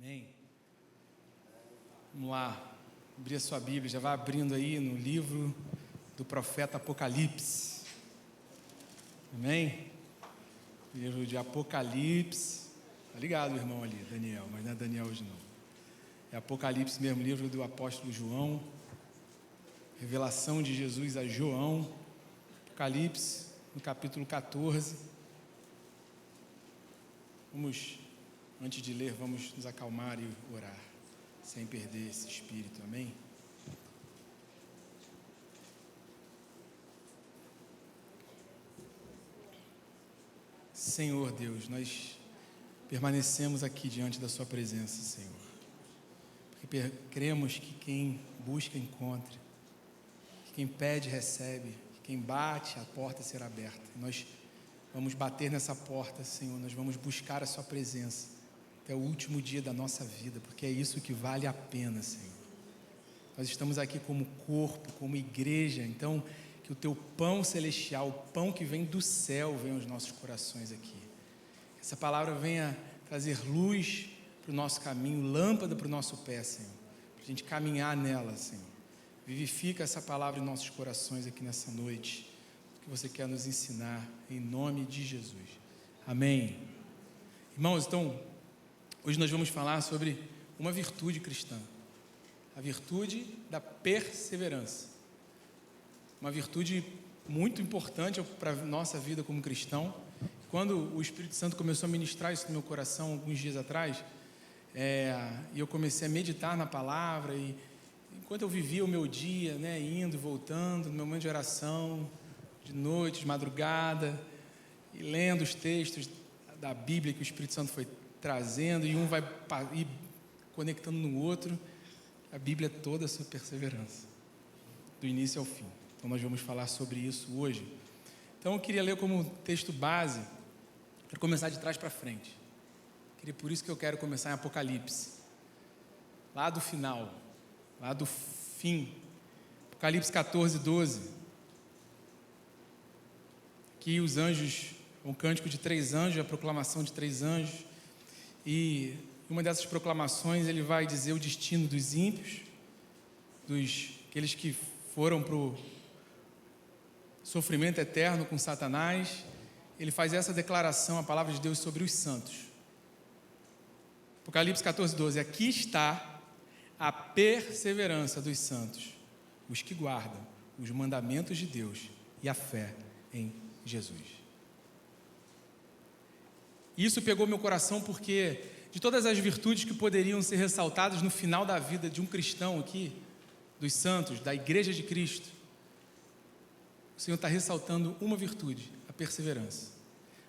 Amém? Vamos lá, abrir a sua Bíblia, já vai abrindo aí no livro do profeta Apocalipse. Amém? Livro de Apocalipse. Tá ligado, irmão ali, Daniel, mas não é Daniel hoje não. É Apocalipse mesmo, livro do apóstolo João. Revelação de Jesus a João. Apocalipse, no capítulo 14. Antes de ler, vamos nos acalmar e orar, sem perder esse espírito, amém? Senhor Deus, nós permanecemos aqui diante da sua presença, Senhor, porque cremos que quem busca, encontra, que quem pede, recebe, que quem bate, a porta será aberta. Nós vamos bater nessa porta, Senhor, nós vamos buscar a sua presença até o último dia da nossa vida, porque é isso que vale a pena, Senhor. Nós estamos aqui como corpo, como igreja, então que o teu pão celestial, o pão que vem do céu, venha aos nossos corações aqui. Que essa palavra venha trazer luz para o nosso caminho, lâmpada para o nosso pé, Senhor, para a gente caminhar nela, Senhor. Vivifica essa palavra em nossos corações aqui nessa noite, que você quer nos ensinar, em nome de Jesus. Amém. Irmãos, então, hoje nós vamos falar sobre uma virtude cristã, a virtude da perseverança. Uma virtude muito importante para a nossa vida como cristão. Quando o Espírito Santo começou a ministrar isso no meu coração alguns dias atrás, e eu comecei a meditar na palavra, e enquanto eu vivia o meu dia, indo e voltando, no meu momento de oração, de noite, de madrugada, e lendo os textos da Bíblia que o Espírito Santo foi trazendo, e um vai ir conectando no outro, a Bíblia é toda sobre perseverança, do início ao fim. Então nós vamos falar sobre isso hoje. Então eu queria ler como texto base, para começar de trás para frente. Por isso que eu quero começar em Apocalipse, lá do final, lá do fim, Apocalipse 14, 12. Aqui os anjos, um cântico de 3 anjos, a proclamação de 3 anjos, e uma dessas proclamações ele vai dizer o destino dos ímpios, aqueles que foram para o sofrimento eterno com Satanás. Ele faz essa declaração, a palavra de Deus, sobre os santos. Apocalipse 14, 12. Aqui está a perseverança dos santos, os que guardam os mandamentos de Deus e a fé em Jesus. Isso pegou meu coração porque de todas as virtudes que poderiam ser ressaltadas no final da vida de um cristão aqui, dos santos, da igreja de Cristo, o Senhor está ressaltando uma virtude, a perseverança.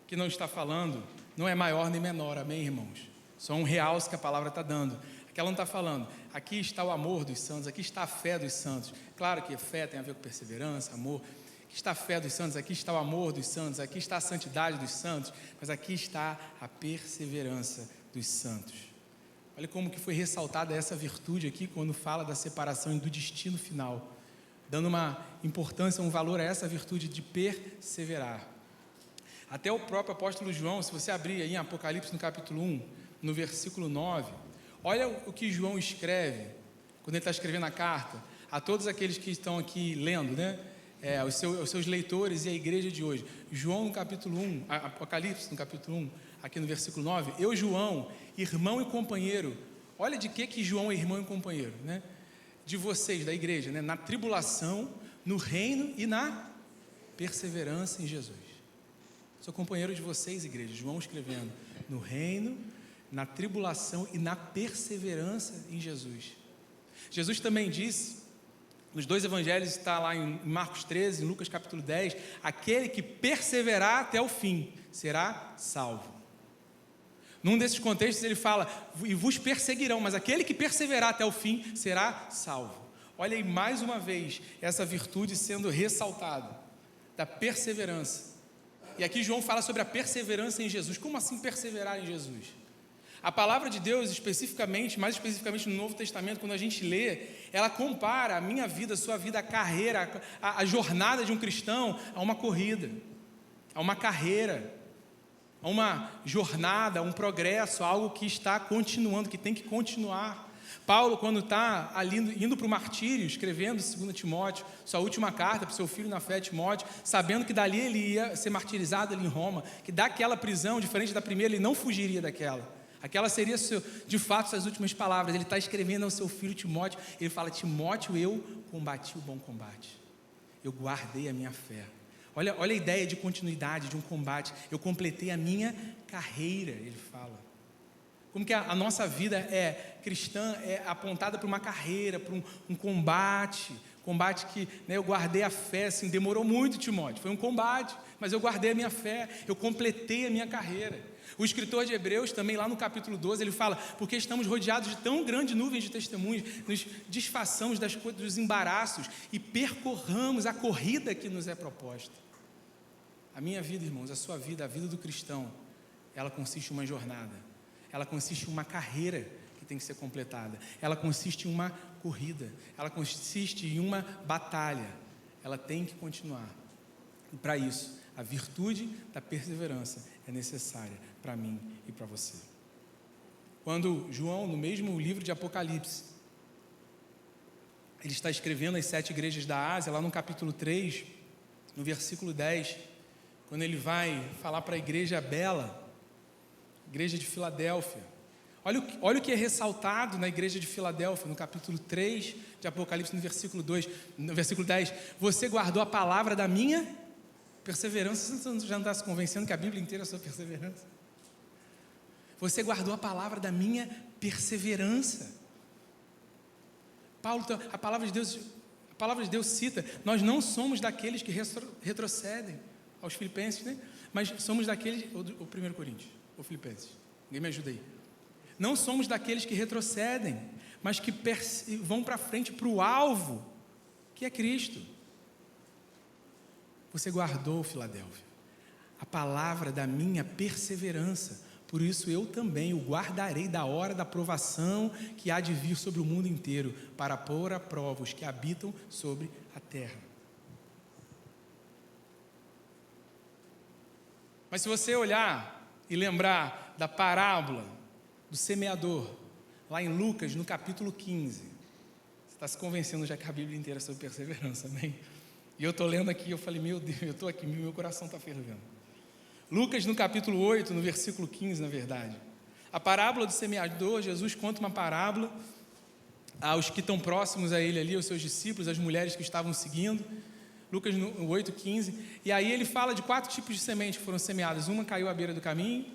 O que não está falando não é maior nem menor, amém, irmãos? Só um realce que a palavra está dando. Aqui ela não está falando, aqui está o amor dos santos, aqui está a fé dos santos. Claro que a fé tem a ver com perseverança, amor. Aqui está a fé dos santos, aqui está o amor dos santos, aqui está a santidade dos santos, mas aqui está a perseverança dos santos. Olha como que foi ressaltada essa virtude aqui quando fala da separação e do destino final, dando uma importância, um valor a essa virtude de perseverar. Até o próprio apóstolo João, se você abrir aí em Apocalipse no capítulo 1, no versículo 9, olha o que João escreve, quando ele está escrevendo a carta, a todos aqueles que estão aqui lendo, os seus leitores e a igreja de hoje. João no capítulo 1, Apocalipse no capítulo 1, aqui no versículo 9, eu, João, irmão e companheiro. Olha de que João é irmão e companheiro, de vocês, da igreja, na tribulação, no reino e na perseverança em Jesus. Sou companheiro de vocês, igreja. João escrevendo, no reino, na tribulação e na perseverança em Jesus. Jesus também disse, nos 2 evangelhos, está lá em Marcos 13, em Lucas capítulo 10, aquele que perseverar até o fim será salvo. Num desses contextos ele fala, e vos perseguirão, mas aquele que perseverar até o fim será salvo. Olha aí mais uma vez essa virtude sendo ressaltada, da perseverança. E aqui João fala sobre a perseverança em Jesus. Como assim perseverar em Jesus? A palavra de Deus, especificamente, mais especificamente no Novo Testamento, quando a gente lê, ela compara a minha vida, a sua vida, a carreira, a jornada de um cristão a uma corrida, a uma carreira. a uma jornada, a um progresso, a algo que está continuando, que tem que continuar. Paulo, quando está ali indo para o martírio, escrevendo 2 Timóteo, sua última carta para o seu filho na fé, Timóteo, sabendo que dali ele ia ser martirizado ali em Roma, que daquela prisão, diferente da primeira, ele não fugiria daquela. Aquela seria, de fato, suas últimas palavras. Ele está escrevendo ao seu filho Timóteo, ele fala: Timóteo, eu combati o bom combate, eu guardei a minha fé. Olha a ideia de continuidade, de um combate. Eu completei a minha carreira, ele fala. Como que a nossa vida cristã é apontada para uma carreira, para um combate que, né, eu guardei a fé, assim, demorou muito, Timóteo, foi um combate, mas eu guardei a minha fé, eu completei a minha carreira. O escritor de Hebreus, também lá no capítulo 12, ele fala: porque estamos rodeados de tão grande nuvem de testemunhos, nos desfaçamos das coisas, dos embaraços e percorramos a corrida que nos é proposta. A minha vida, irmãos, a sua vida, a vida do cristão, ela consiste em uma jornada. Ela consiste em uma carreira que tem que ser completada. Ela consiste em uma corrida. Ela consiste em uma batalha. Ela tem que continuar. E para isso, a virtude da perseverança é necessária para mim e para você. Quando João, no mesmo livro de Apocalipse, ele está escrevendo as 7 igrejas da Ásia, lá no capítulo 3, no versículo 10, quando ele vai falar para a igreja bela, igreja de Filadélfia. Olha o que é ressaltado na igreja de Filadélfia, no capítulo 3 de Apocalipse, no versículo 2, no versículo 10. Você guardou a palavra da minha perseverança. Você já não está se convencendo que a Bíblia inteira é sobre perseverança? Você guardou a palavra da minha perseverança. Paulo, a palavra de Deus cita: nós não somos daqueles que retrocedem, aos Filipenses, né? Mas somos daqueles, ou 1 Coríntios, ou Filipenses, ninguém me ajuda aí. Não somos daqueles que retrocedem, mas que vão para frente, para o alvo, que é Cristo. Você guardou, Filadélfia, a palavra da minha perseverança, por isso eu também o guardarei da hora da provação que há de vir sobre o mundo inteiro, para pôr à prova os que habitam sobre a terra. Mas se você olhar e lembrar da parábola do semeador, lá em Lucas, no capítulo 15, você está se convencendo já que a Bíblia inteira é sobre perseverança, amém? E eu estou lendo aqui, eu falei: meu Deus, eu estou aqui, meu coração está fervendo. Lucas, no capítulo 8, no versículo 15, na verdade. A parábola do semeador, Jesus conta uma parábola aos que estão próximos a ele ali, aos seus discípulos, às mulheres que estavam seguindo. Lucas 8:15, e aí ele fala de 4 tipos de sementes que foram semeadas. Uma caiu à beira do caminho,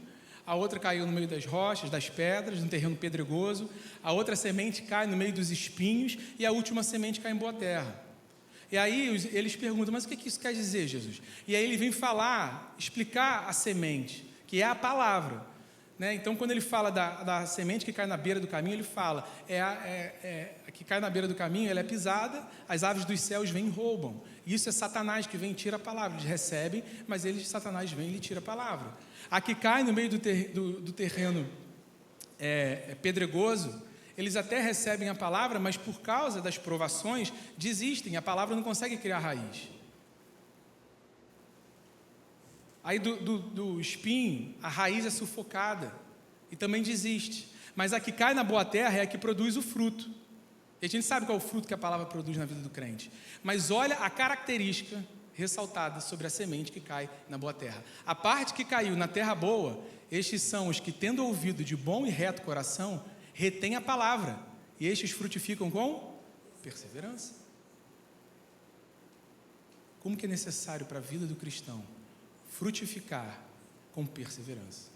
a outra caiu no meio das rochas, das pedras, no terreno pedregoso, a outra semente cai no meio dos espinhos, e a última semente cai em boa terra. E aí eles perguntam: mas o que isso quer dizer, Jesus? E aí ele vem explicar a semente, que é a palavra, né? Então, quando ele fala da semente que cai na beira do caminho, ele fala, a que cai na beira do caminho, ela é pisada, as aves dos céus vêm e roubam. Isso é Satanás que vem e tira a palavra. Eles recebem, mas Satanás vem e lhe tira a palavra. A que cai no meio do terreno pedregoso, eles até recebem a palavra, mas por causa das provações, desistem. A palavra não consegue criar raiz. Aí do espinho, a raiz é sufocada e também desiste. Mas a que cai na boa terra é a que produz o fruto. E a gente sabe qual é o fruto que a palavra produz na vida do crente. Mas olha a característica ressaltada sobre a semente que cai na boa terra. A parte que caiu na terra boa, estes são os que, tendo ouvido de bom e reto coração, retém a palavra, e estes frutificam com perseverança. Como que é necessário para a vida do cristão frutificar com perseverança?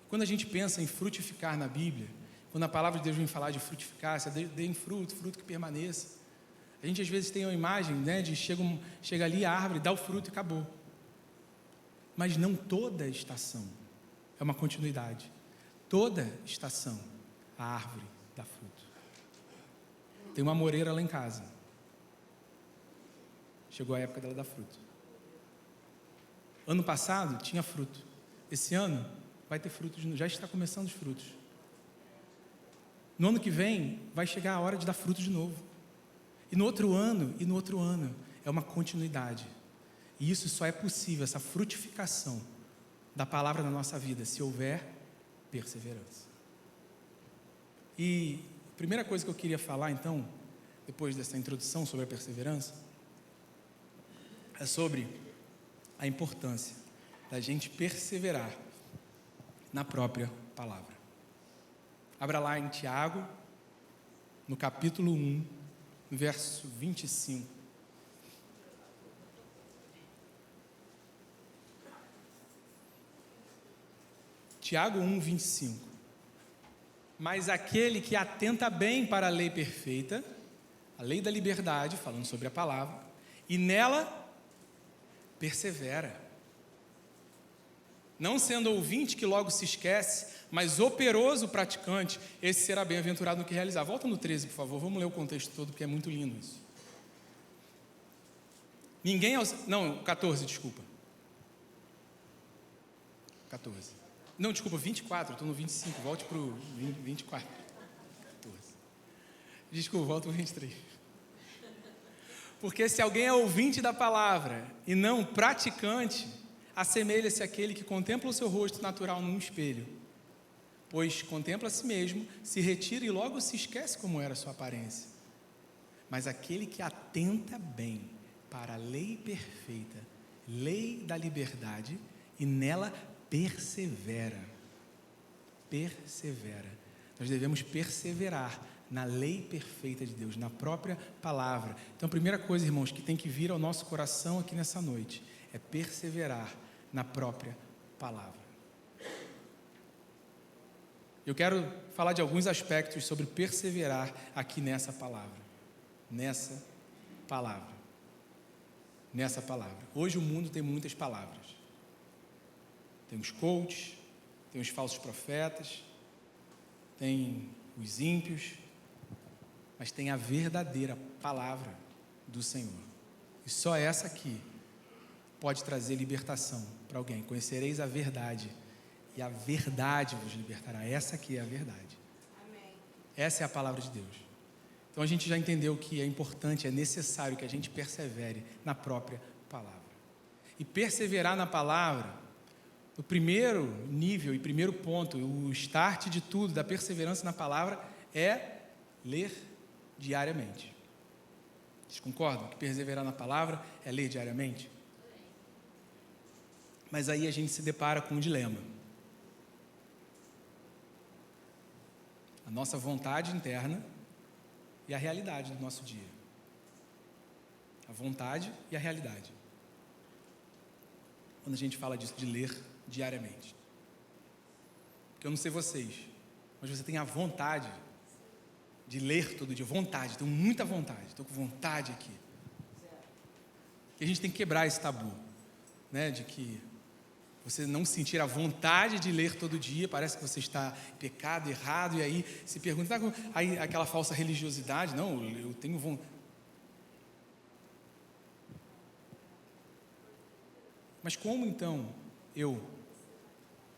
Quando a gente pensa em frutificar na Bíblia, quando a palavra de Deus vem falar de frutificar, se deem fruto que permaneça, a gente às vezes tem uma imagem, né, de chega ali a árvore, dá o fruto e acabou. Mas não toda estação é uma continuidade. Toda estação, a árvore dá fruto. Tem uma amoreira lá em casa. Chegou a época dela dar fruto. Ano passado tinha fruto. Esse ano vai ter fruto de novo. Já está começando os frutos. No ano que vem vai chegar a hora de dar fruto de novo. E no outro ano, é uma continuidade. E isso só é possível, essa frutificação, da palavra na nossa vida, se houver perseverança. E a primeira coisa que eu queria falar, então, depois dessa introdução sobre a perseverança, é sobre a importância da gente perseverar na própria palavra. Abra lá em Tiago, no capítulo 1, verso 25. Tiago 1, 25. Mas aquele que atenta bem para a lei perfeita, a lei da liberdade, falando sobre a palavra, e nela persevera. Não sendo ouvinte que logo se esquece, mas operoso praticante, esse será bem-aventurado no que realizar. Volta no 13, por favor, vamos ler o contexto todo, porque é muito lindo isso. Ninguém... Não, 14, desculpa. 14. Não, desculpa, 24, eu estou no 25, volte para o 24. 14. Desculpa, volta para o 23. Porque se alguém é ouvinte da palavra e não praticante, assemelha-se àquele que contempla o seu rosto natural num espelho, pois contempla a si mesmo, se retira e logo se esquece como era a sua aparência. Mas aquele que atenta bem para a lei perfeita, lei da liberdade, e nela persevera. Nós devemos perseverar na lei perfeita de Deus, na própria palavra. Então, a primeira coisa, irmãos, que tem que vir ao nosso coração aqui nessa noite, é perseverar na própria palavra. Eu quero falar de alguns aspectos sobre perseverar aqui nessa palavra. Nessa palavra. Hoje o mundo tem muitas palavras. Tem os coaches, tem os falsos profetas, tem os ímpios, mas tem a verdadeira palavra do Senhor. E só essa aqui pode trazer libertação para alguém. Conhecereis a verdade, e a verdade vos libertará. Essa aqui é a verdade. Amém. Essa é a palavra de Deus. Então a gente já entendeu que é importante, é necessário que a gente persevere na própria palavra. E perseverar na palavra, o primeiro nível e primeiro ponto, o start de tudo, da perseverança na palavra, é ler diariamente. Vocês concordam que perseverar na palavra é ler diariamente? Mas aí a gente se depara com um dilema. A nossa vontade interna e a realidade do nosso dia. A vontade e a realidade. Quando a gente fala disso, de ler diariamente. Porque eu não sei vocês, mas você tem a vontade de ler todo dia. Vontade, tenho muita vontade. Estou com vontade aqui. E a gente tem que quebrar esse tabu, né, de que você não sentir a vontade de ler todo dia, parece que você está em pecado, errado, e aí se pergunta, aí aquela falsa religiosidade, não, eu tenho vontade. Mas como então eu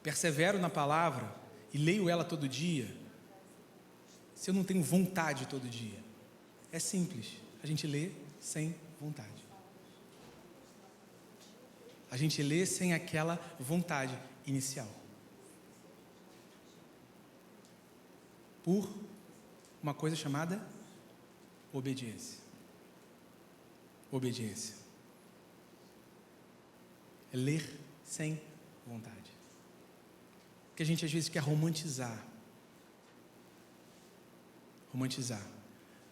persevero na palavra e leio ela todo dia, se eu não tenho vontade todo dia? É simples, a gente lê sem vontade. A gente lê sem aquela vontade inicial. Por uma coisa chamada obediência. Obediência. É ler sem vontade. Porque a gente às vezes quer romantizar.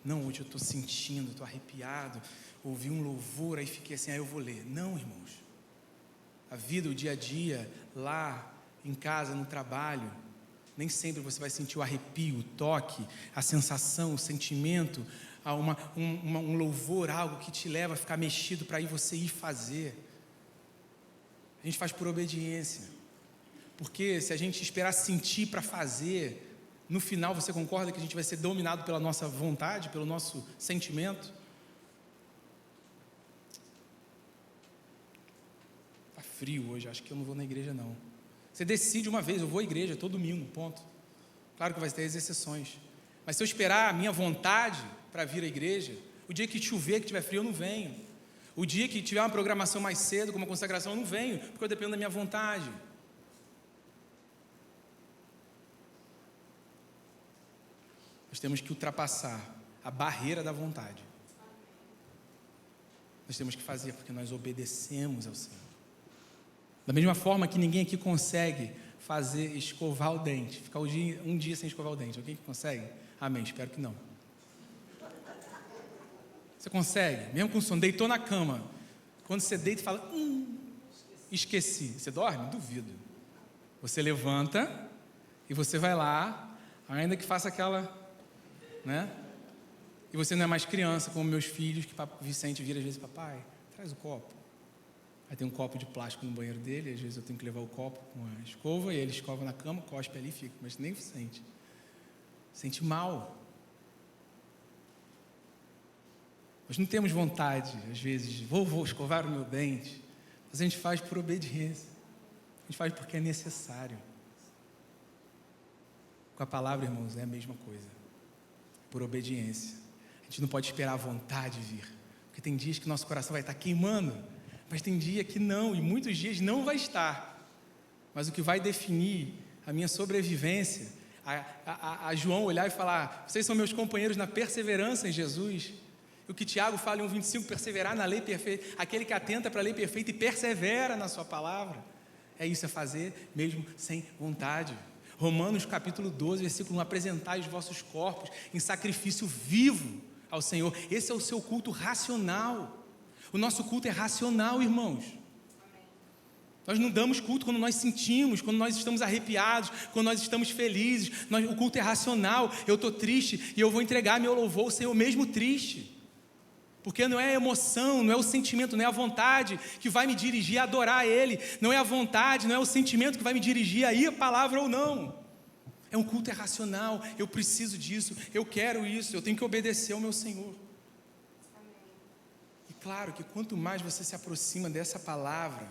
Não, hoje eu estou sentindo, estou arrepiado, ouvi um louvor, aí fiquei assim, eu vou ler. Não, irmãos. A vida, o dia a dia, lá, em casa, no trabalho, nem sempre você vai sentir o arrepio, o toque, a sensação, o sentimento, um louvor, algo que te leva a ficar mexido para você ir fazer. A gente faz por obediência. Porque se a gente esperar sentir para fazer, no final você concorda que a gente vai ser dominado pela nossa vontade, pelo nosso sentimento? Está frio hoje, acho que eu não vou na igreja não. Você decide uma vez, eu vou à igreja todo domingo, ponto. Claro que vai ter as exceções. Mas se eu esperar a minha vontade para vir à igreja, o dia que chover, que tiver frio, eu não venho. O dia que tiver uma programação mais cedo, com uma consagração, eu não venho, porque eu dependo da minha vontade. Nós temos que ultrapassar a barreira da vontade. Nós temos que fazer porque nós obedecemos ao Senhor. Da mesma forma que ninguém aqui consegue fazer escovar o dente, ficar um dia sem escovar o dente. Alguém que consegue? Amém, espero que não. Você consegue? Mesmo com sono, deitou na cama. Quando você deita e fala, esqueci. Você dorme? Duvido. Você levanta e você vai lá, ainda que faça aquela, né? E você não é mais criança, como meus filhos, que Vicente vira às vezes, papai, traz o copo. Aí tem um copo de plástico no banheiro dele, às vezes eu tenho que levar o copo com a escova, e ele escova na cama, cospe ali e fica, mas nem Vicente. Sente mal. Nós não temos vontade, às vezes, vou escovar o meu dente, mas a gente faz por obediência. A gente faz porque é necessário. Com a palavra, irmãos, é a mesma coisa. Por obediência. A gente não pode esperar a vontade vir. Porque tem dias que nosso coração vai estar queimando, mas tem dia que não, e muitos dias não vai estar. Mas o que vai definir a minha sobrevivência, a João olhar e falar, vocês são meus companheiros na perseverança em Jesus. O que Tiago fala em 1,25, perseverar na lei perfeita, aquele que atenta para a lei perfeita e persevera na sua palavra. É isso, é fazer mesmo sem vontade. Romanos capítulo 12, versículo 1, apresentai os vossos corpos em sacrifício vivo ao Senhor. Esse é o seu culto racional. O nosso culto é racional, irmãos. Nós não damos culto quando nós sentimos, quando nós estamos arrepiados, quando nós estamos felizes. O culto é racional. Eu estou triste e eu vou entregar meu louvor ao Senhor mesmo triste. Porque não é a emoção, não é o sentimento, não é a vontade que vai me dirigir a adorar Ele. Não é a vontade, não é o sentimento que vai me dirigir a ir a palavra ou não. É um culto racional, eu preciso disso, eu quero isso, eu tenho que obedecer ao meu Senhor. E claro que quanto mais você se aproxima dessa palavra,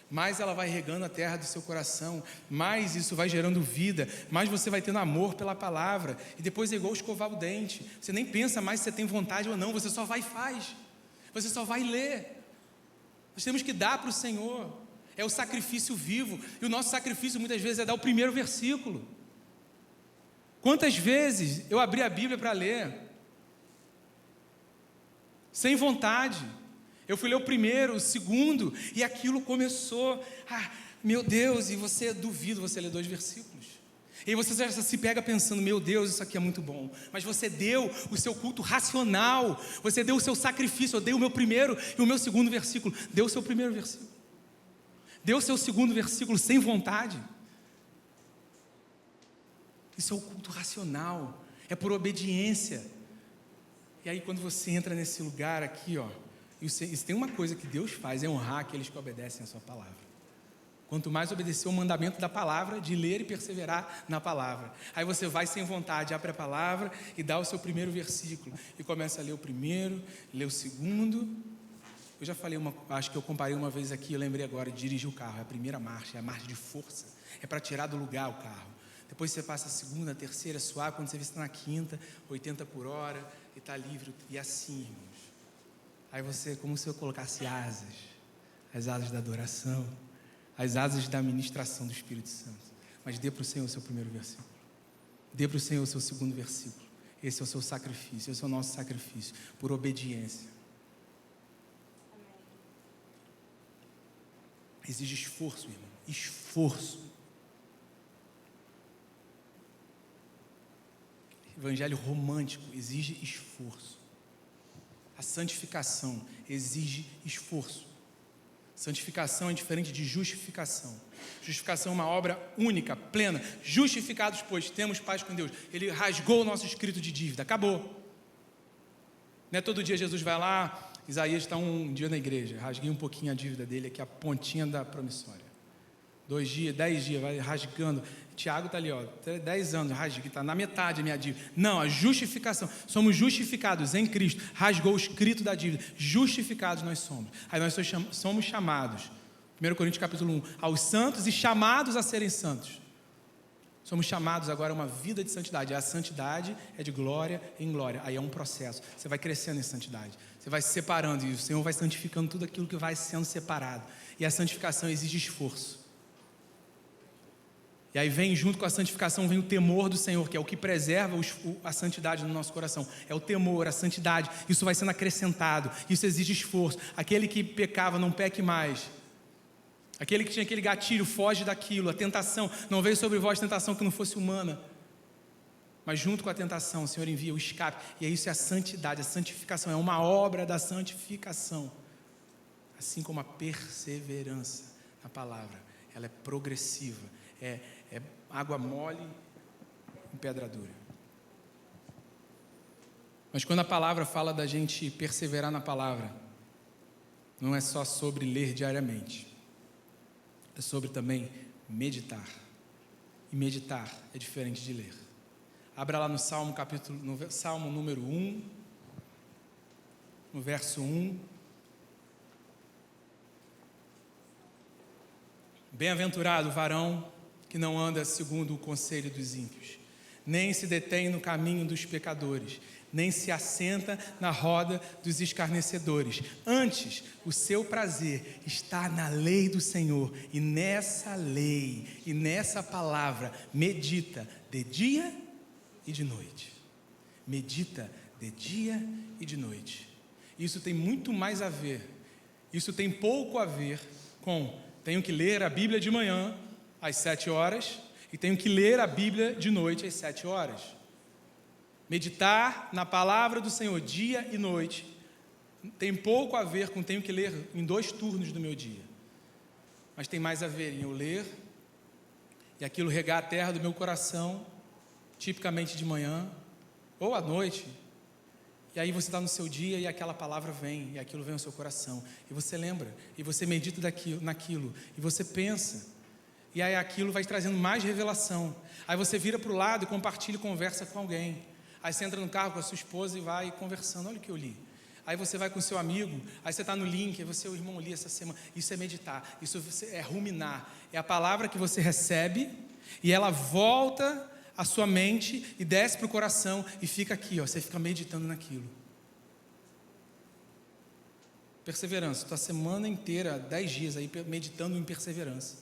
mais ela vai regando a terra do seu coração, mais isso vai gerando vida, mais você vai tendo amor pela palavra, e depois é igual escovar o dente, você nem pensa mais se você tem vontade ou não, você só vai e faz, você só vai ler. Nós temos que dar para o Senhor, é o sacrifício vivo, e o nosso sacrifício muitas vezes é dar o primeiro versículo. Quantas vezes eu abri a Bíblia para ler, sem vontade, eu fui ler o primeiro, o segundo, e aquilo começou, meu Deus, e você duvida, você lê 2 versículos, e aí você já se pega pensando, meu Deus, isso aqui é muito bom, mas você deu o seu culto racional, você deu o seu sacrifício, eu dei o meu primeiro e o meu segundo versículo, deu o seu primeiro versículo, deu o seu segundo versículo sem vontade. Isso é o culto racional, é por obediência. E aí quando você entra nesse lugar aqui, e se tem uma coisa que Deus faz, é honrar aqueles que obedecem a sua palavra. Quanto mais obedecer o mandamento da palavra, de ler e perseverar na palavra. Aí você vai sem vontade, abre a palavra e dá o seu primeiro versículo. E começa a ler o primeiro, lê o segundo. Eu já falei, acho que eu comparei uma vez aqui, eu lembrei agora, de dirigir o carro. É a primeira marcha, é a marcha de força. É para tirar do lugar o carro. Depois você passa a segunda, a terceira, suave, quando você vê, você está na quinta, 80 por hora, e está livre, e assim, irmãos. Aí você, como se eu colocasse asas, as asas da adoração, as asas da ministração do Espírito Santo. Mas dê para o Senhor o seu primeiro versículo. Dê para o Senhor o seu segundo versículo. Esse é o seu sacrifício, esse é o nosso sacrifício, por obediência. Exige esforço, irmão, esforço. Evangelho romântico exige esforço. A santificação exige esforço. Santificação é diferente de justificação. Justificação é uma obra única, plena. Justificados, pois, temos paz com Deus. Ele rasgou o nosso escrito de dívida. Acabou. Não é todo dia Jesus vai lá, Isaías está um dia na igreja, rasguei um pouquinho a dívida dele aqui, a pontinha da promissória. 2 dias, 10 dias, vai rasgando. Tiago está ali, 10 anos, rasga, está na metade a minha dívida. Não, a justificação. Somos justificados em Cristo. Rasgou o escrito da dívida. Justificados nós somos. Aí nós somos chamados, 1 Coríntios capítulo 1, aos santos e chamados a serem santos. Somos chamados agora a uma vida de santidade. A santidade é de glória em glória. Aí é um processo. Você vai crescendo em santidade. Você vai se separando e o Senhor vai santificando tudo aquilo que vai sendo separado. E a santificação exige esforço. E aí vem, junto com a santificação, vem o temor do Senhor, que é o que preserva a santidade no nosso coração. É o temor, a santidade. Isso vai sendo acrescentado. Isso exige esforço. Aquele que pecava, não peque mais. Aquele que tinha aquele gatilho, foge daquilo. A tentação, não veio sobre vós tentação que não fosse humana. Mas junto com a tentação, o Senhor envia o escape. E isso é a santidade, a santificação. É uma obra da santificação. Assim como a perseverança na palavra. Ela é progressiva. É água mole em pedra dura. Mas quando a palavra fala da gente perseverar na palavra, não é só sobre ler diariamente. É sobre também meditar. E meditar é diferente de ler. Abra lá no Salmo, no Salmo número 1, no verso 1. Bem-aventurado o varão que não anda segundo o conselho dos ímpios, nem se detém no caminho dos pecadores, nem se assenta na roda dos escarnecedores. Antes, o seu prazer está na lei do Senhor, e nessa lei, e nessa palavra, medita de dia e de noite. Medita de dia e de noite. Isso tem muito mais a ver, isso tem pouco a ver com tenho que ler a Bíblia de manhã às 7 horas e tenho que ler a Bíblia de noite às 7 horas. Meditar na palavra do Senhor dia e noite tem pouco a ver com tenho que ler em 2 turnos do meu dia. Mas tem mais a ver em eu ler e aquilo regar a terra do meu coração, tipicamente de manhã ou à noite. E aí você está no seu dia e aquela palavra vem, e aquilo vem ao seu coração. E você lembra, e você medita naquilo, e você pensa. E aí aquilo vai trazendo mais revelação. Aí você vira para o lado e compartilha e conversa com alguém. Aí você entra no carro com a sua esposa e vai conversando. Olha o que eu li. Aí você vai com o seu amigo, aí você está no link, aí o irmão li essa semana. Isso é meditar, isso é ruminar. É a palavra que você recebe e ela volta a sua mente e desce para o coração e fica aqui, ó, você fica meditando naquilo. Perseverança, estou a semana inteira, 10 dias aí meditando em perseverança.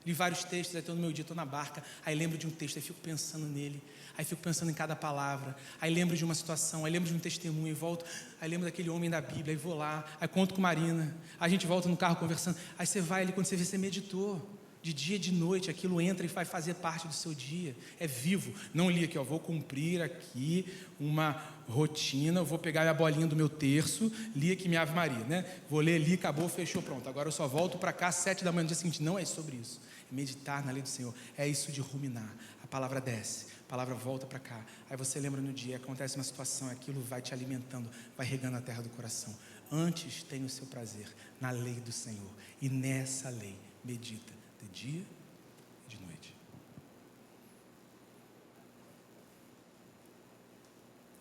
Li vários textos, aí estou no meu dia, estou na barca, aí lembro de um texto, aí fico pensando nele, aí fico pensando em cada palavra, aí lembro de uma situação, aí lembro de um testemunho, e volto, aí lembro daquele homem da Bíblia, aí vou lá, aí conto com Marina, aí a gente volta no carro conversando, aí você vai ali, quando você vê, você meditou. De dia e de noite, aquilo entra e vai fazer parte do seu dia. É vivo. Não li aqui, ó, vou cumprir aqui uma rotina, eu vou pegar minha bolinha do meu terço, li aqui minha Ave Maria, né? Vou ler ali, acabou, fechou, pronto. Agora eu só volto para cá às 7 da manhã do dia seguinte. Não é sobre isso. É meditar na lei do Senhor. É isso de ruminar. A palavra desce, a palavra volta para cá. Aí você lembra no dia, acontece uma situação, aquilo vai te alimentando, vai regando a terra do coração. Antes tem o seu prazer na lei do Senhor. E nessa lei, medita. De dia e de noite.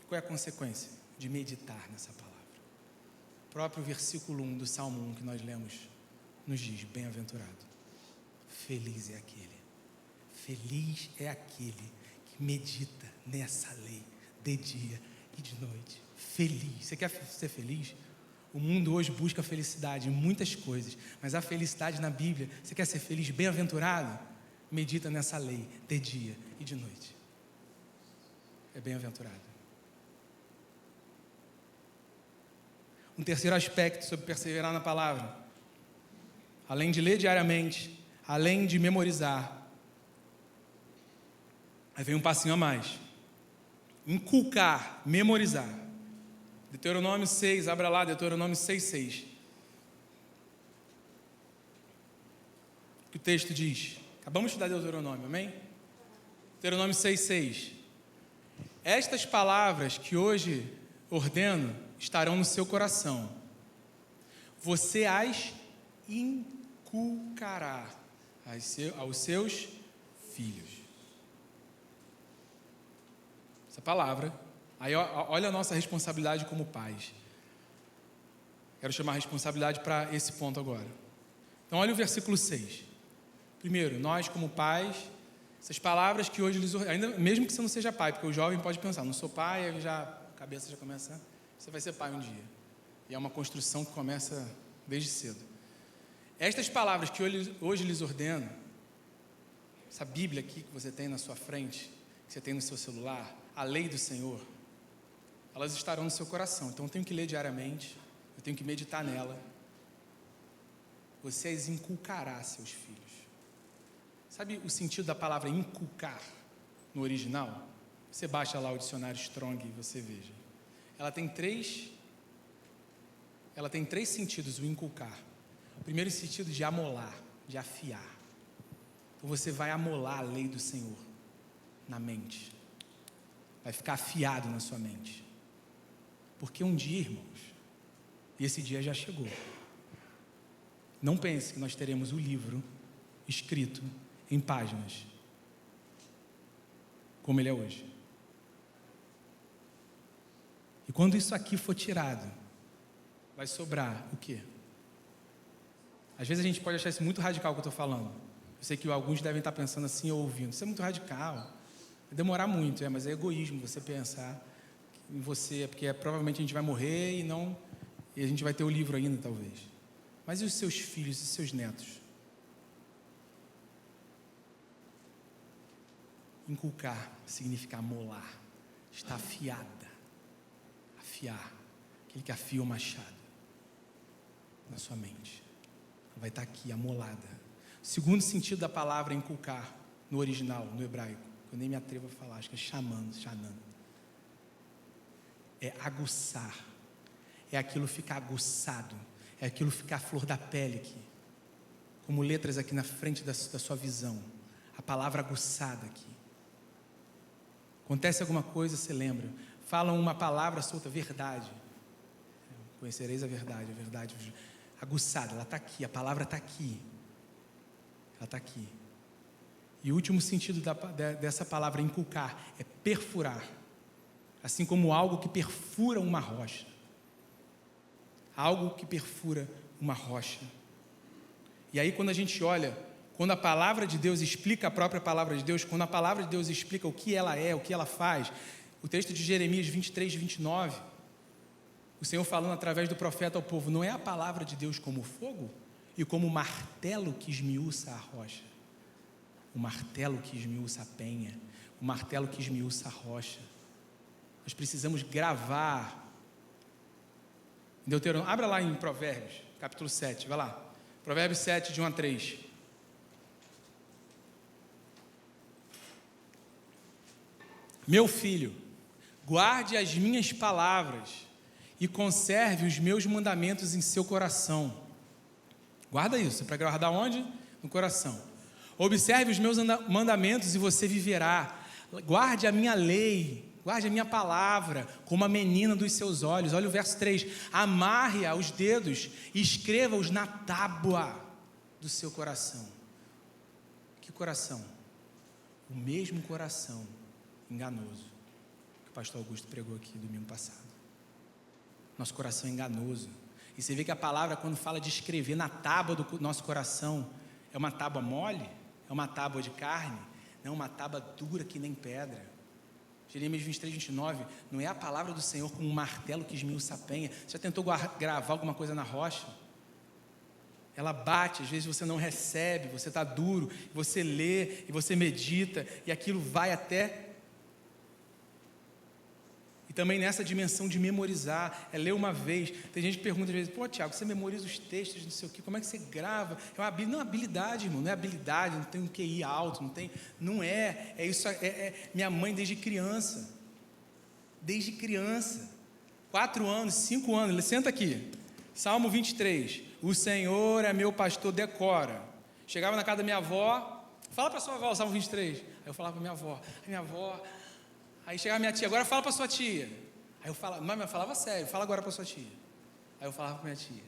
Qual é a consequência de meditar nessa palavra? O próprio versículo 1 do Salmo 1 que nós lemos nos diz: bem-aventurado, feliz é aquele que medita nessa lei de dia e de noite. Feliz. Você quer ser feliz? O mundo hoje busca felicidade em muitas coisas, mas a felicidade na Bíblia, você quer ser feliz, bem-aventurado? Medita nessa lei de dia e de noite. É bem-aventurado. Um terceiro aspecto sobre perseverar na palavra, além de ler diariamente, além de memorizar, aí vem um passinho a mais. Inculcar, memorizar. Deuteronômio 6, abra lá, Deuteronômio 6:6. O que o texto diz? Acabamos de estudar Deuteronômio, amém? Deuteronômio 6:6. Estas palavras que hoje ordeno estarão no seu coração. Você as inculcará aos seus filhos. Essa palavra. Aí olha a nossa responsabilidade como pais. Quero chamar a responsabilidade para esse ponto agora. Então olha o versículo 6. Primeiro, nós como pais, essas palavras que hoje lhes ainda mesmo que você não seja pai, porque o jovem pode pensar, não sou pai, aí a cabeça já começa, você vai ser pai um dia. E é uma construção que começa desde cedo. Estas palavras que hoje lhes ordeno essa Bíblia aqui que você tem na sua frente, que você tem no seu celular, a lei do Senhor, elas estarão no seu coração. Então eu tenho que ler diariamente, eu tenho que meditar nela. Você as inculcará a seus filhos. Sabe o sentido da palavra inculcar no original? Você baixa lá o dicionário Strong e você veja. Ela tem três sentidos, o inculcar. O primeiro sentido de amolar, de afiar. Então você vai amolar a lei do Senhor na mente. Vai ficar afiado na sua mente. Porque um dia, irmãos, e esse dia já chegou, não pense que nós teremos o livro escrito em páginas, como ele é hoje. E quando isso aqui for tirado, vai sobrar o quê? Às vezes a gente pode achar isso muito radical o que eu estou falando. Eu sei que alguns devem estar pensando assim ou ouvindo. Isso é muito radical. Vai demorar muito, mas é egoísmo você pensar em você, porque provavelmente a gente vai morrer e a gente vai ter o livro ainda, talvez. Mas e os seus filhos e seus netos? Inculcar significa amolar. Está afiada. Afiar. Aquele que afia o machado na sua mente. Ela vai estar aqui, amolada. O segundo sentido da palavra inculcar, no original, no hebraico, eu nem me atrevo a falar, acho que é shanan. É aguçar. É aquilo ficar aguçado. É aquilo ficar à flor da pele aqui. Como letras aqui na frente da sua visão. A palavra aguçada aqui. Acontece alguma coisa, você lembra. Falam uma palavra solta, verdade. Conhecereis a verdade. Aguçada, ela está aqui, a palavra está aqui. Ela está aqui. E o último sentido dessa palavra inculcar é perfurar. Assim como algo que perfura uma rocha. Algo que perfura uma rocha. E aí quando a gente olha, quando a palavra de Deus explica a própria palavra de Deus, quando a palavra de Deus explica o que ela é, o que ela faz, o texto de Jeremias 23, 29, o Senhor falando através do profeta ao povo, não é a palavra de Deus como fogo e como o martelo que esmiuça a rocha, o martelo que esmiuça a penha, o martelo que esmiuça a rocha. Nós precisamos gravar. Deuteronômio, abra lá em Provérbios, capítulo 7, vai lá. Provérbios 7, de 1 a 3. Meu filho, guarde as minhas palavras e conserve os meus mandamentos em seu coração. Guarda isso, para guardar onde? No coração. Observe os meus mandamentos e você viverá. Guarde a minha lei, guarde a minha palavra como a menina dos seus olhos. Olha o verso 3. Amarre aos dedos e escreva-os na tábua do seu coração. Que coração? O mesmo coração enganoso que o pastor Augusto pregou aqui domingo passado. Nosso coração é enganoso. E você vê que a palavra, quando fala de escrever na tábua do nosso coração, é uma tábua mole? É uma tábua de carne? Não, uma tábua dura que nem pedra. Jeremias 23, 29, não é a palavra do Senhor como um martelo que esmiuça a penha. Você já tentou gravar alguma coisa na rocha? Ela bate, às vezes você não recebe, você está duro, você lê e você medita, e aquilo vai até... E também nessa dimensão de memorizar, é ler uma vez. Tem gente que pergunta às vezes, pô, Tiago, você memoriza os textos, não sei o quê, como é que você grava? É uma habilidade, irmão, não é habilidade, não tem um QI alto, não é isso, minha mãe desde criança, 4 anos, 5 anos, ele senta aqui, Salmo 23, o Senhor é meu pastor, decora. Chegava na casa da minha avó, fala para sua avó o Salmo 23, aí eu falava para minha avó, aí chegava minha tia, agora fala para sua tia. Aí eu falava, mas eu falava sério, fala agora para sua tia. Aí eu falava para minha tia.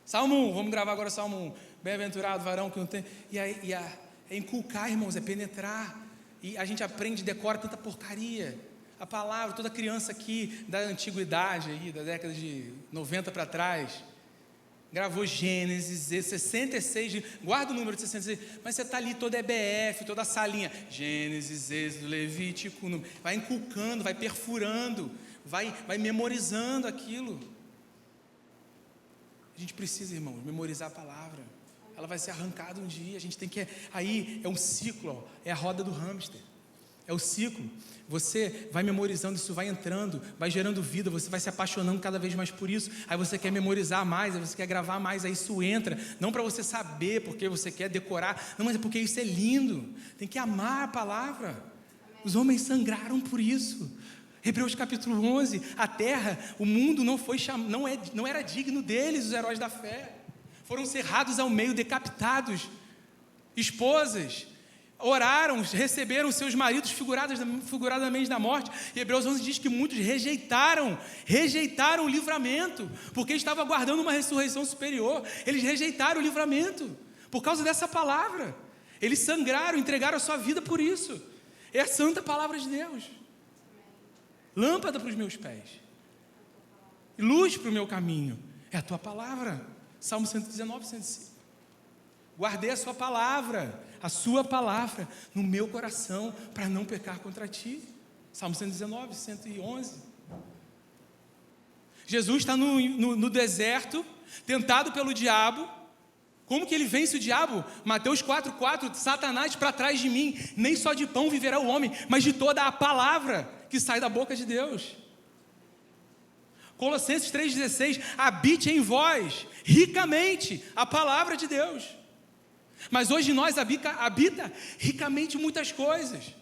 Salmo 1, vamos gravar agora Salmo 1. Bem-aventurado varão que não tem... é inculcar, irmãos, é penetrar. E a gente aprende, decora tanta porcaria. A palavra, toda criança aqui da antiguidade, aí, da década de 90 para trás, gravou Gênesis, 66, guarda o número de 66, mas você está ali toda EBF, toda a salinha, Gênesis, Êxodo, Levítico, vai inculcando, vai perfurando, vai memorizando aquilo. A gente precisa, irmãos, memorizar a palavra. ela vai ser arrancada um dia. A gente tem que... Aí é um ciclo, ó, é a roda do hamster. É o ciclo. Você vai memorizando, isso vai entrando, vai gerando vida, você vai se apaixonando cada vez mais por isso. Aí você quer memorizar mais, aí você quer gravar mais, aí isso entra. Não para você saber, porque você quer decorar, não, mas é porque isso é lindo. Tem que amar a palavra. Os homens sangraram por isso. Hebreus capítulo 11, a terra, o mundo não era digno deles, os heróis da fé. Foram cerrados ao meio, decapitados. Esposas oraram, receberam seus maridos figuradamente da morte. E Hebreus 11 diz que muitos rejeitaram o livramento, porque estavam aguardando uma ressurreição superior. Eles rejeitaram o livramento por causa dessa palavra. Eles sangraram, entregaram a sua vida por isso. É a santa palavra de Deus. Lâmpada para os meus pés, luz para o meu caminho, é a tua palavra. Salmo 119, 105. Guardei a sua palavra no meu coração, para não pecar contra ti. Salmo 119, 111. Jesus está no deserto, tentado pelo diabo. Como que ele vence o diabo? Mateus 4,4, Satanás para trás de mim, nem só de pão viverá o homem, mas de toda a palavra que sai da boca de Deus. Colossenses 3,16, habite em vós, ricamente, a palavra de Deus. Mas hoje em nós habita ricamente muitas coisas,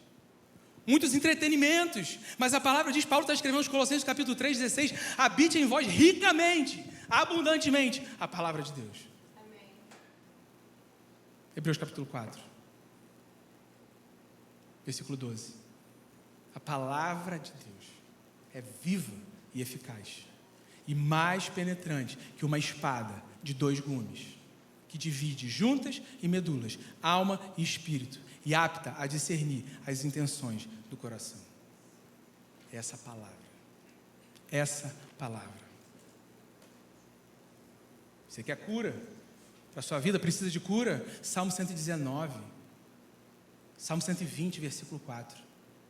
muitos entretenimentos, mas a palavra diz, Paulo está escrevendo nos Colossenses capítulo 3,16, habite em vós ricamente, abundantemente, a palavra de Deus. Hebreus capítulo 4, versículo 12. A palavra de Deus é viva e eficaz, e mais penetrante que uma espada de 2 gumes, que divide juntas e medulas, alma e espírito, e apta a discernir as intenções do coração. Essa palavra. Você quer cura? Para a sua vida precisa de cura? Salmo 119, Salmo 120, versículo 4,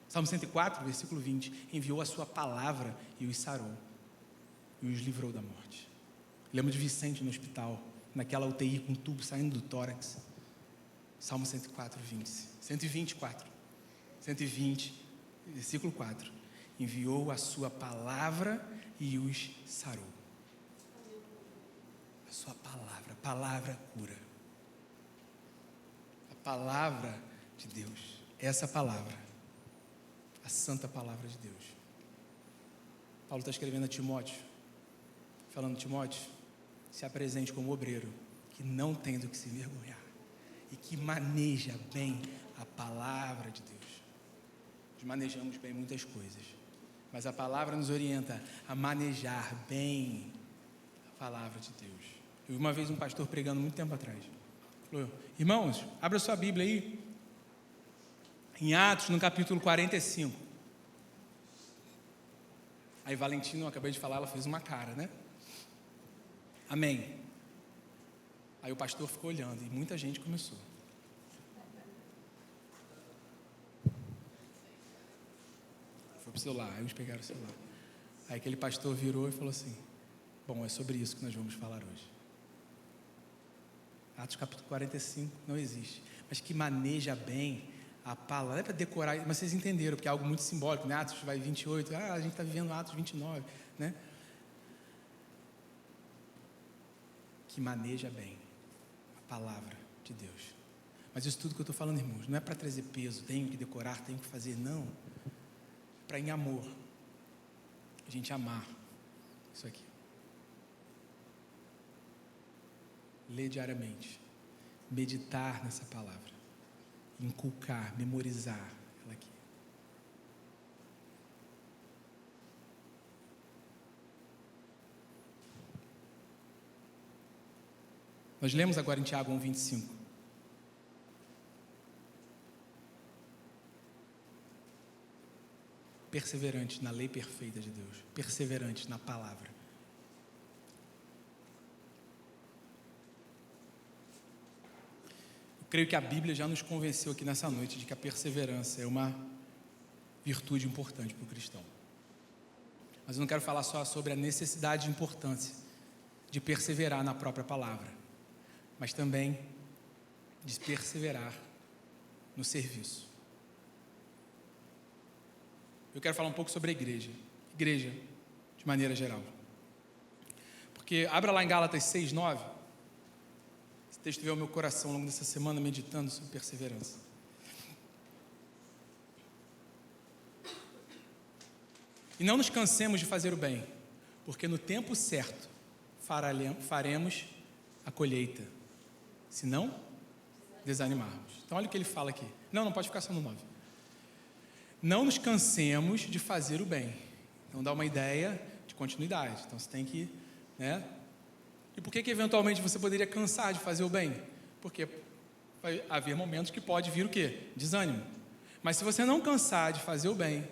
Salmo 104, versículo 20, enviou a sua palavra e os sarou, e os livrou da morte. Lembro de Vicente no hospital, naquela UTI com um tubo saindo do tórax. Salmo 104, 120, versículo 4, enviou a sua palavra e os sarou. A sua palavra cura. A palavra de Deus, essa palavra, a santa palavra de Deus. Paulo está escrevendo a Timóteo, falando: Timóteo, se apresente como obreiro, que não tem do que se envergonhar, e que maneja bem a palavra de Deus. Nós manejamos bem muitas coisas, mas a palavra nos orienta a manejar bem a palavra de Deus. Eu vi uma vez um pastor pregando muito tempo atrás. Falou: irmãos, abra sua Bíblia aí, em Atos, no capítulo 45. Aí Valentino, eu acabei de falar, ela fez uma cara, né? Amém. Aí o pastor ficou olhando e muita gente começou. Foi pro celular, aí eles pegaram o celular. Aí aquele pastor virou e falou assim: bom, é sobre isso que nós vamos falar hoje. Atos capítulo 45 não existe, mas que maneja bem a palavra. Não é para decorar, mas vocês entenderam, porque é algo muito simbólico, né? Atos vai 28, a gente está vivendo Atos 29, né? Que maneja bem a palavra de Deus. Mas isso tudo que eu estou falando, irmãos, não é para trazer peso, tenho que decorar, tenho que fazer, não. É para em amor, a gente amar isso aqui. Ler diariamente, meditar nessa palavra, inculcar, memorizar ela aqui. Nós lemos agora em Tiago 1:25. Perseverantes na lei perfeita de Deus, perseverantes na palavra. Creio que a Bíblia já nos convenceu aqui nessa noite de que a perseverança é uma virtude importante para o cristão. Mas eu não quero falar só sobre a necessidade e importância de perseverar na própria palavra. mas também de perseverar no serviço. Eu quero falar um pouco sobre a igreja de maneira geral. Porque, abra lá em Gálatas 6:9, esse texto veio ao meu coração ao longo dessa semana, meditando sobre perseverança. E não nos cansemos de fazer o bem, porque no tempo certo faremos a colheita, se não desanimarmos. Então olha o que ele fala aqui. Não pode ficar só no 9. Não nos cansemos de fazer o bem. Então dá uma ideia de continuidade. Então você tem que, né? E por que eventualmente você poderia cansar de fazer o bem? Porque vai haver momentos que pode vir o quê? Desânimo. Mas se você não cansar de fazer o bem,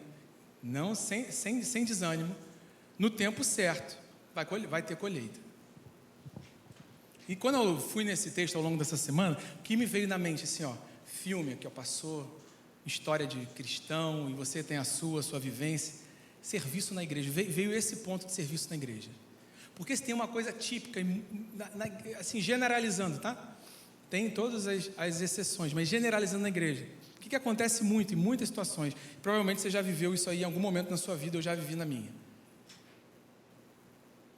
não sem desânimo, no tempo certo vai ter colheita. E quando eu fui nesse texto ao longo dessa semana, o que me veio na mente assim, filme que passou, história de cristão, e você tem a sua vivência, serviço na igreja, veio esse ponto de serviço na igreja. Porque se tem uma coisa típica, assim, generalizando, tá? Tem todas as exceções, mas generalizando na igreja. O que acontece muito em muitas situações? Provavelmente você já viveu isso aí em algum momento na sua vida, eu já vivi na minha.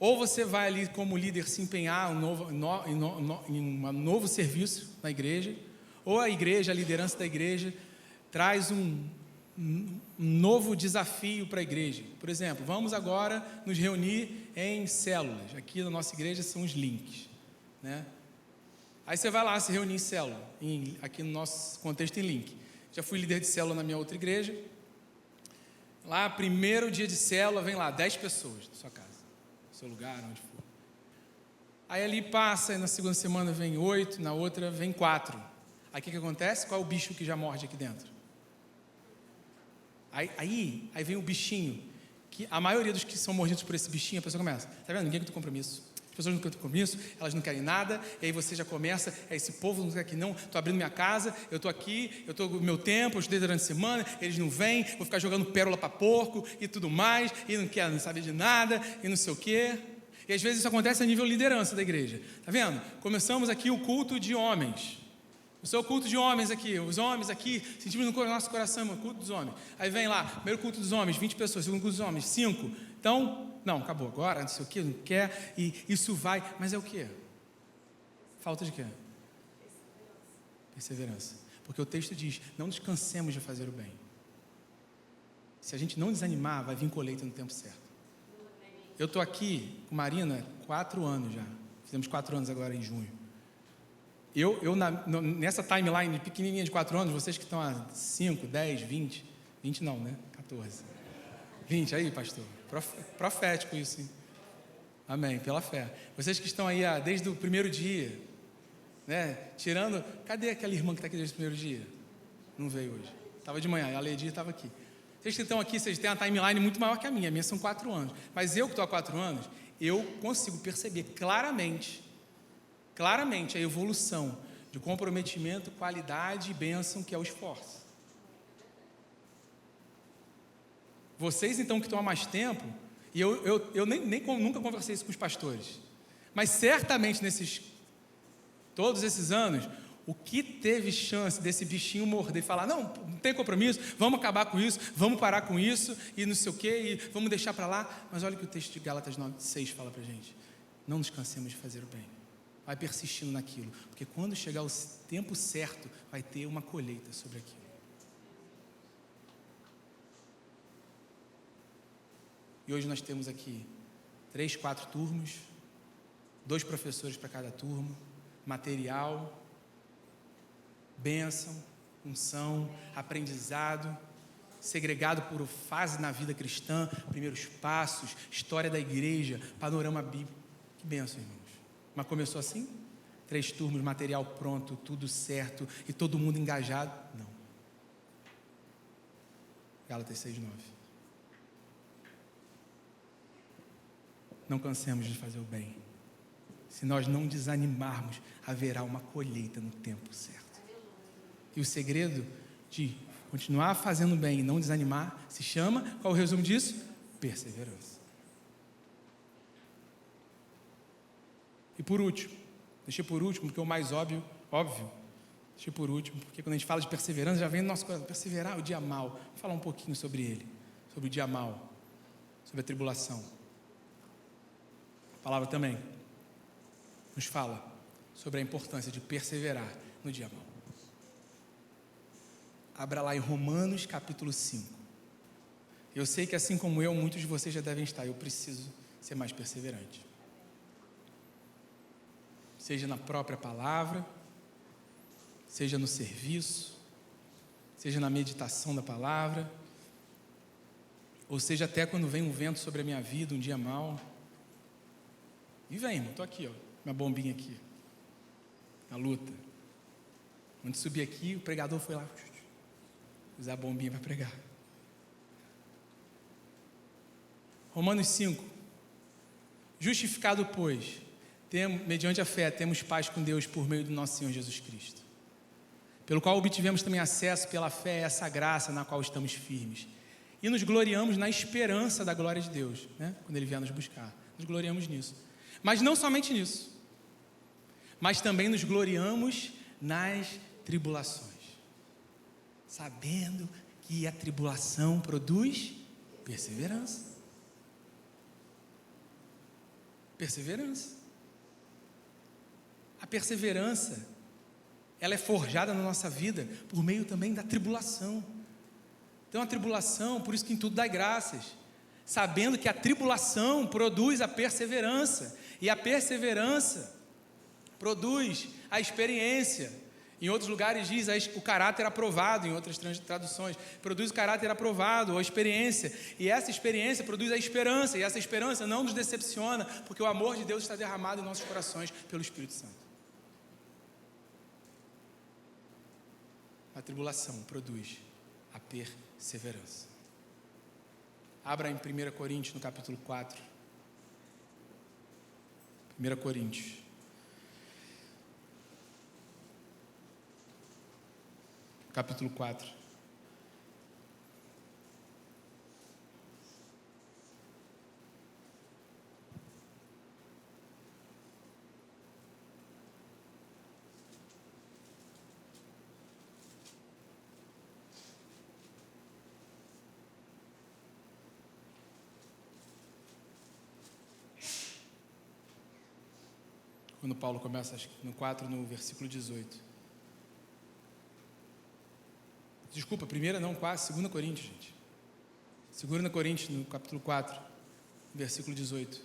Ou você vai ali como líder se empenhar em um novo serviço na igreja, ou a igreja, a liderança da igreja, traz um novo desafio para a igreja. Por exemplo, vamos agora nos reunir em células. Aqui na nossa igreja são os links, né? Aí você vai lá se reunir em célula, aqui no nosso contexto em link. Já fui líder de célula na minha outra igreja. Lá, primeiro dia de célula, vem lá 10 pessoas da sua casa, do seu lugar, onde for. Aí ali passa, e na segunda semana vem 8, na outra vem 4. Aí o que acontece? Qual é o bicho que já morde aqui dentro? Aí vem o bichinho, que a maioria dos que são mordidos por esse bichinho, a pessoa começa, tá vendo? Ninguém quer ter compromisso. As pessoas não querem ter compromisso, elas não querem nada, e aí você já começa, esse povo não quer que não, estou abrindo minha casa, eu estou aqui, eu estou no meu tempo, eu estudei durante a semana, eles não vêm, vou ficar jogando pérola para porco e tudo mais, e não quero saber de nada, e não sei o quê. E às vezes isso acontece a nível liderança da igreja. Tá vendo? Começamos aqui o culto de homens. O seu culto de homens aqui, os homens aqui, sentimos no nosso coração, o culto dos homens. Aí vem lá, primeiro culto dos homens, 20 pessoas, segundo culto dos homens, 5. Então, não, acabou agora, não sei o que, não quer, e isso vai, mas é o quê? Falta de quê? Perseverança. Porque o texto diz, não nos cansemos de fazer o bem. Se a gente não desanimar, vai vir colheita no tempo certo. Eu estou aqui com Marina 4 anos já, fizemos 4 anos agora em junho. Nessa timeline pequenininha de 4 anos, vocês que estão há 5, 10, 20 não, né? 14. 20 aí, pastor. Profético isso, hein? Amém, pela fé. Vocês que estão aí desde o primeiro dia, né? Tirando, cadê aquela irmã que está aqui desde o primeiro dia? Não veio hoje. Estava de manhã, a Ledia estava aqui. Vocês que estão aqui, vocês têm uma timeline muito maior que a minha são 4 anos. Mas eu que estou há 4 anos, eu consigo perceber claramente a evolução de comprometimento, qualidade e bênção que é o esforço. Vocês então que estão há mais tempo, e eu nunca conversei isso com os pastores, mas certamente todos esses anos, o que teve chance desse bichinho morder e falar, não tem compromisso, vamos acabar com isso, vamos parar com isso, e não sei o quê, e vamos deixar para lá. Mas olha o que o texto de Gálatas 9:6 fala para a gente, não nos cansemos de fazer o bem. Vai persistindo naquilo, porque quando chegar o tempo certo, vai ter uma colheita sobre aquilo. E hoje nós temos aqui 3, 4 turmas, 2 professores para cada turma, material, bênção, unção, aprendizado, segregado por fase na vida cristã, primeiros passos, história da igreja, panorama bíblico. Que bênção, irmãos. Mas começou assim? 3 turmas, material pronto, tudo certo, e todo mundo engajado? Não. Gálatas 6:9. Não cansemos de fazer o bem. Se nós não desanimarmos, haverá uma colheita no tempo certo. E o segredo de continuar fazendo bem e não desanimar se chama, qual é o resumo disso? Perseverança. E por último, Deixei por último, porque é o mais óbvio. Deixei por último, porque quando a gente fala de perseverança, já vem no nosso coração, perseverar o dia mau. Vou falar um pouquinho sobre ele, sobre o dia mau, sobre a tribulação. A palavra também nos fala sobre a importância de perseverar no dia mau. Abra lá em Romanos capítulo 5. Eu sei que assim como eu, muitos de vocês já devem estar. Eu preciso ser mais perseverante. Seja na própria palavra, seja no serviço, seja na meditação da palavra, ou seja até quando vem um vento sobre a minha vida, um dia mau. E vem, irmão, estou aqui, ó, minha bombinha aqui, na luta. Quando subi aqui, o pregador foi lá, usar a bombinha para pregar. Romanos 5. Justificado, pois, mediante a fé, temos paz com Deus por meio do nosso Senhor Jesus Cristo, pelo qual obtivemos também acesso pela fé a essa graça na qual estamos firmes, e nos gloriamos na esperança da glória de Deus, né? Quando Ele vier nos buscar, nos gloriamos nisso. Mas não somente nisso, mas também nos gloriamos nas tribulações, sabendo que a tribulação produz perseverança. Perseverança. A perseverança, ela é forjada na nossa vida por meio também da tribulação. Então a tribulação, por isso que em tudo dai graças, sabendo que a tribulação produz a perseverança, e a perseverança produz a experiência. Em outros lugares diz o caráter aprovado, em outras traduções, produz o caráter aprovado, ou a experiência, e essa experiência produz a esperança, e essa esperança não nos decepciona, porque o amor de Deus está derramado em nossos corações pelo Espírito Santo. A tribulação produz a perseverança. Abra em 1 Coríntios, no capítulo 4. 1 Coríntios. Capítulo 4. Quando Paulo começa, acho que no 4, no versículo 18. Desculpa, primeira não, quase, 2 Coríntios, gente. 2 Coríntios, no capítulo 4, versículo 18.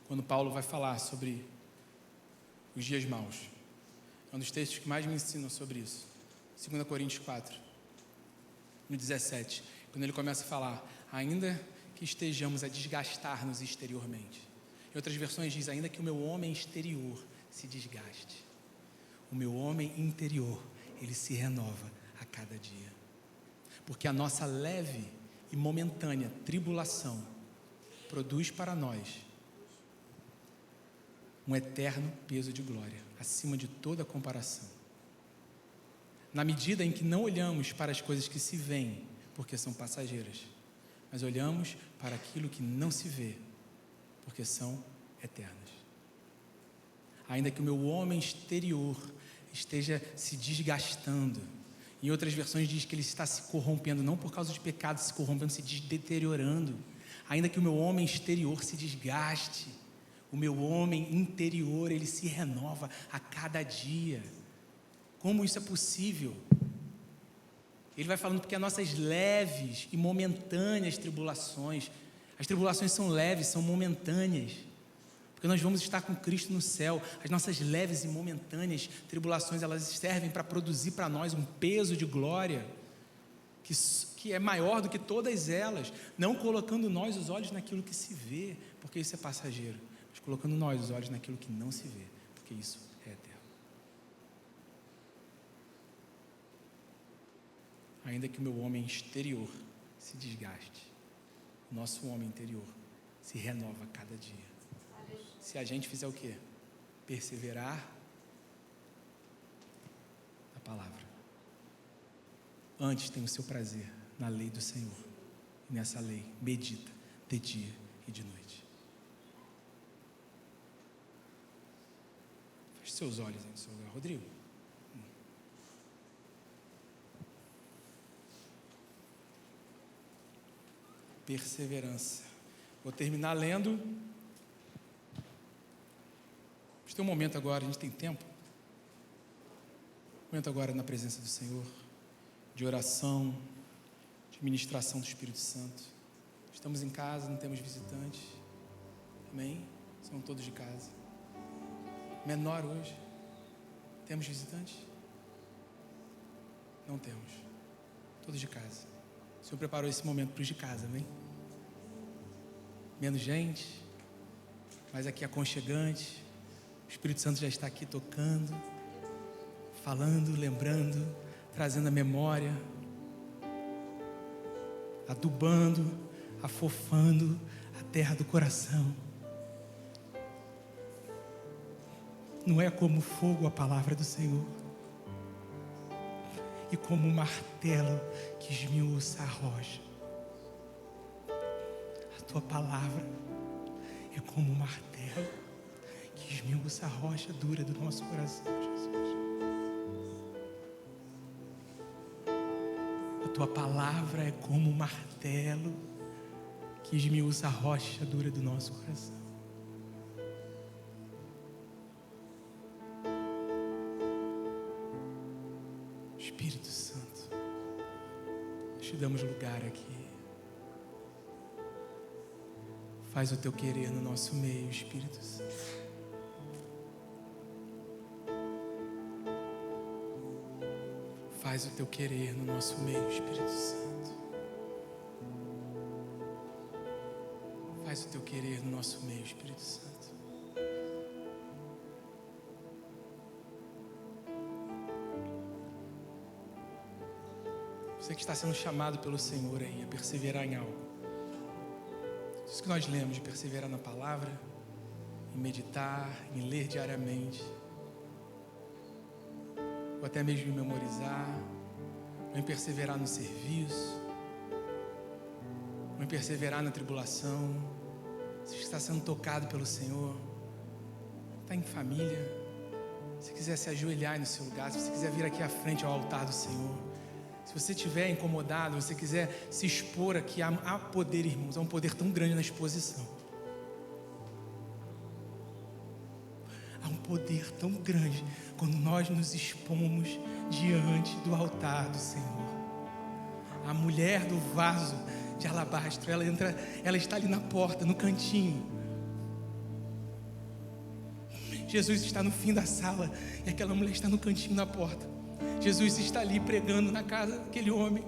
Quando Paulo vai falar sobre os dias maus. É um dos textos que mais me ensinam sobre isso. 2 Coríntios 4, no 17. Quando ele começa a falar, ainda que estejamos a desgastar-nos exteriormente. Em outras versões diz, ainda que o meu homem exterior se desgaste. O meu homem interior, ele se renova a cada dia, porque a nossa leve e momentânea tribulação produz para nós um eterno peso de glória, acima de toda comparação, na medida em que não olhamos para as coisas que se veem, porque são passageiras, mas olhamos para aquilo que não se vê, porque são eternas. Ainda que o meu homem exterior esteja se desgastando, em outras versões diz que ele está se corrompendo, não por causa de pecado, se corrompendo, se deteriorando. Ainda que o meu homem exterior se desgaste, o meu homem interior, ele se renova a cada dia. Como isso é possível? Ele vai falando porque as nossas leves e momentâneas tribulações, as tribulações são leves, são momentâneas, porque nós vamos estar com Cristo no céu. As nossas leves e momentâneas tribulações, elas servem para produzir para nós um peso de glória que é maior do que todas elas, não colocando nós os olhos naquilo que se vê, porque isso é passageiro, mas colocando nós os olhos naquilo que não se vê, porque isso é eterno. Ainda que o meu homem exterior se desgaste, o nosso homem interior se renova a cada dia. Se a gente fizer o quê? Perseverar na palavra. Antes tem o seu prazer na lei do Senhor. E nessa lei medita de dia e de noite. Feche seus olhos aí no seu lugar, Rodrigo. Perseverança. Vou terminar lendo. Vamos ter um momento agora, a gente tem tempo. Um momento agora na presença do Senhor, de oração, de ministração do Espírito Santo. Estamos em casa, não temos visitantes. Amém? São todos de casa. Menor hoje. Temos visitantes? Não temos. Todos de casa. O Senhor preparou esse momento para os de casa, amém? Menos gente, mas aqui aconchegante. O Espírito Santo já está aqui tocando, falando, lembrando, trazendo a memória, adubando, afofando a terra do coração. Não é como fogo a palavra do Senhor, e como um martelo que esmiuça a rocha. A tua palavra é como um martelo que esmiuça a rocha dura do nosso coração, Jesus. A tua palavra é como um martelo que esmiuça a rocha dura do nosso coração. Espírito Santo, nós te damos lugar aqui. Faz o teu querer no nosso meio, Espírito Santo. Faz o teu querer no nosso meio, Espírito Santo. Faz o teu querer no nosso meio, Espírito Santo. Você que está sendo chamado pelo Senhor aí a perseverar em algo. Isso que nós lemos, de perseverar na palavra, em meditar, em ler diariamente, ou até mesmo em memorizar, ou em perseverar no serviço, ou em perseverar na tribulação. Você que está sendo tocado pelo Senhor, está em família, se quiser se ajoelhar aí no seu lugar, se você quiser vir aqui à frente ao altar do Senhor, se você estiver incomodado, você quiser se expor aqui, há poder, irmãos, há um poder tão grande na exposição. Há um poder tão grande quando nós nos expomos diante do altar do Senhor. A mulher do vaso de alabastro, ela está ali na porta, no cantinho. Jesus está no fim da sala e aquela mulher está no cantinho na porta. Jesus está ali pregando na casa daquele homem.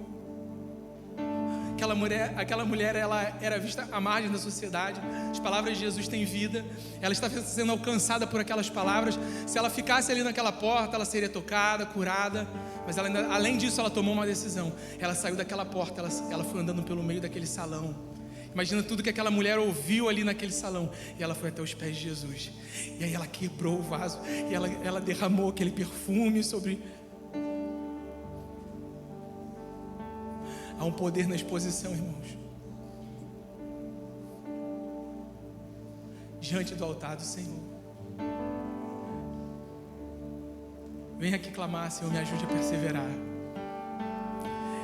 Aquela mulher, ela era vista à margem da sociedade. As palavras de Jesus têm vida. Ela está sendo alcançada por aquelas palavras. Se ela ficasse ali naquela porta, ela seria tocada, curada. Mas ela ainda, além disso, ela tomou uma decisão. Ela saiu daquela porta, ela foi andando pelo meio daquele salão. Imagina tudo que aquela mulher ouviu ali naquele salão. E ela foi até os pés de Jesus. E aí ela quebrou o vaso. E ela derramou aquele perfume sobre... Há um poder na exposição, irmãos. Diante do altar do Senhor. Vem aqui clamar, Senhor, me ajude a perseverar.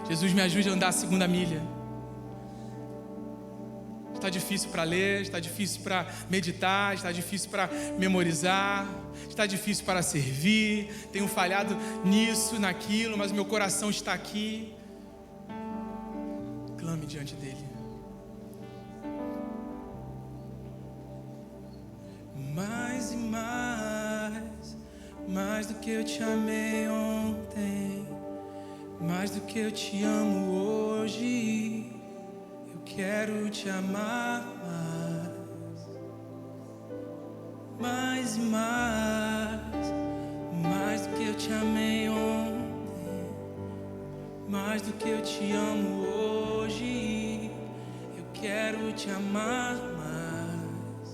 Jesus, me ajude a andar a segunda milha. Está difícil para ler, está difícil para meditar, está difícil para memorizar, está difícil para servir. Tenho falhado nisso, naquilo, mas o meu coração está aqui. Clame diante dele. Mais e mais, mais do que eu te amei ontem, mais do que eu te amo hoje, eu quero te amar mais. Mais e mais, mais do que eu te amei ontem, mais do que eu te amo hoje, eu quero te amar mais.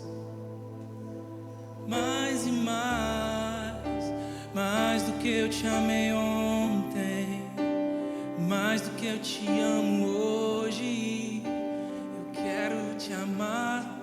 Mais e mais, mais do que eu te amei ontem, mais do que eu te amo hoje, eu quero te amar